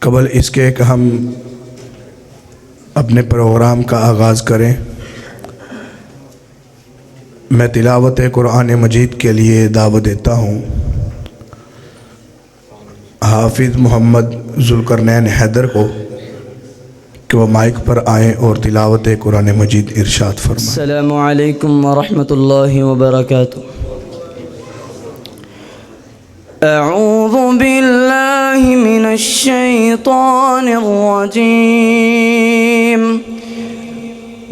कबल इसके कि हम अपने प्रोग्राम का आगाज़ करें, मैं तिलावत कुरान मजीद के लिए दावत देता हूँ। हाफिज़ मोहम्मद ज़ुल्करनैन हैदर को कि वह माइक पर आएँ और तिलावत कुरान मजीद इरशाद फरमाएं। अस्सलामु अलैकुम व रहमतुल्लाहि व बरकातुहू। अऊज़ु बिल्लाहि मिनश शैतानिर रजीम।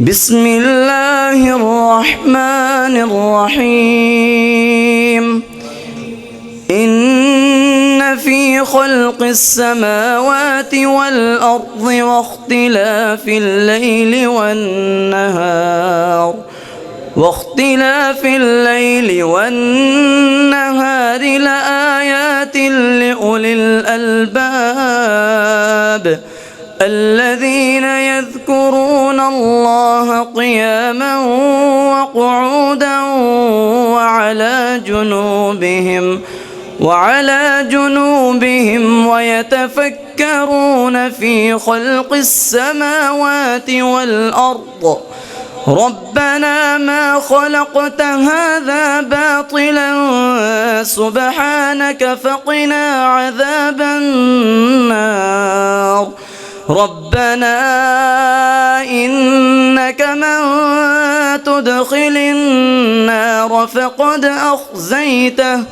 बिस्मिल्लाहिर रहमानिर रहीम। इन्न फ़ी ख़ल्क़िस समावाति वल अर्ज़ि वख्तिलाफ़िल लैलि वन्नहार लआयातिन लिउलिल अलबाब الذين يذكرون الله قياما وقعودا وعلى جنوبهم ويتفكرون في خلق السماوات والأرض ربنا ما خلقت هذا باطلا سبحانك فقنا عذاب النار ربنا إنك من تدخل النار فقد أخزيته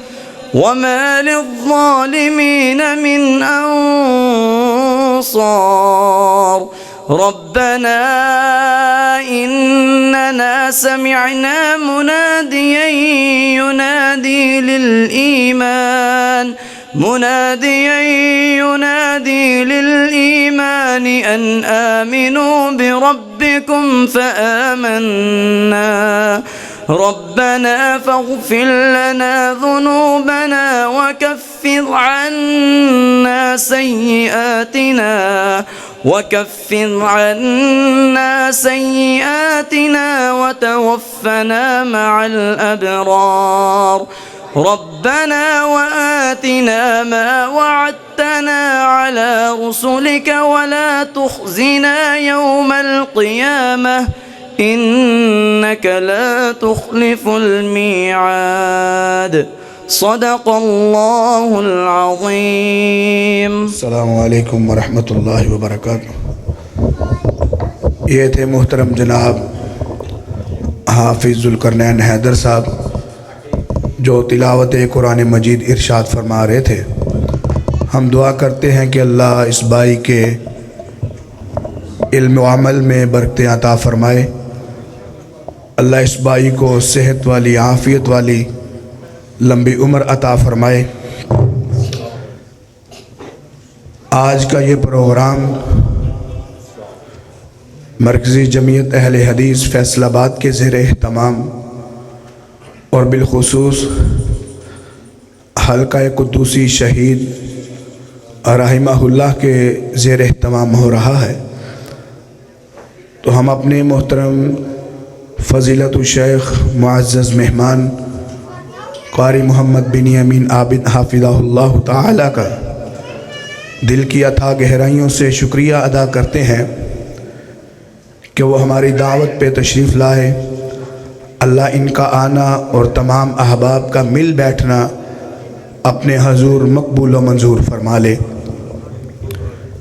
وما للظالمين من أنصار ربنا إننا سمعنا مناديا ينادي للإيمان أن آمنوا بربكم فآمنا ربنا فاغفر لنا ذنوبنا وكفر عنا سيئاتنا وتوفنا مع الأبرار ربنا وآتنا ما وعدتنا على رسلك ولا تخزنا يوم القيامة إنك لا تخلف الميعاد صدق الله العظيم। अस्सलामु अलैकुम वरहमतुल्लाहि वबरकातुहू। ये थे मोहतरम जनाब हाफिज़ ज़ुल्करनैन हैदर साहब जो तिलावत कुरान मजीद इरशाद फरमा रहे थे। हम दुआ करते हैं कि अल्लाह इस भाई के इल्म व अमल में बरकतें अता फरमाए। अल्लाह इस भाई को सेहत वाली आफ़ियत वाली लंबी उम्र अता फरमाए। आज का ये प्रोग्राम मरकज़ी जमीयत अहले हदीस फैसलाबाद के ज़ेर एहतमाम और बिलखुसूस हल्का कुद्दूसी शहीद रहमहुल्लाह के ज़ेर एहतमाम हो रहा है। तो हम अपने मोहतरम फ़ज़ीलतु शेख मुअज़्ज़ज़ मेहमान क़ारी मोहम्मद बिन अमीन आबिद हाफ़िज़हुल्लाह ताला का दिल की अथाह गहराइयों से शुक्रिया अदा करते हैं कि वो हमारी दावत पे तशरीफ़ लाए। अल्लाह इनका आना और तमाम अहबाब का मिल बैठना अपने हजूर मकबूल व मंजूर फरमा ले।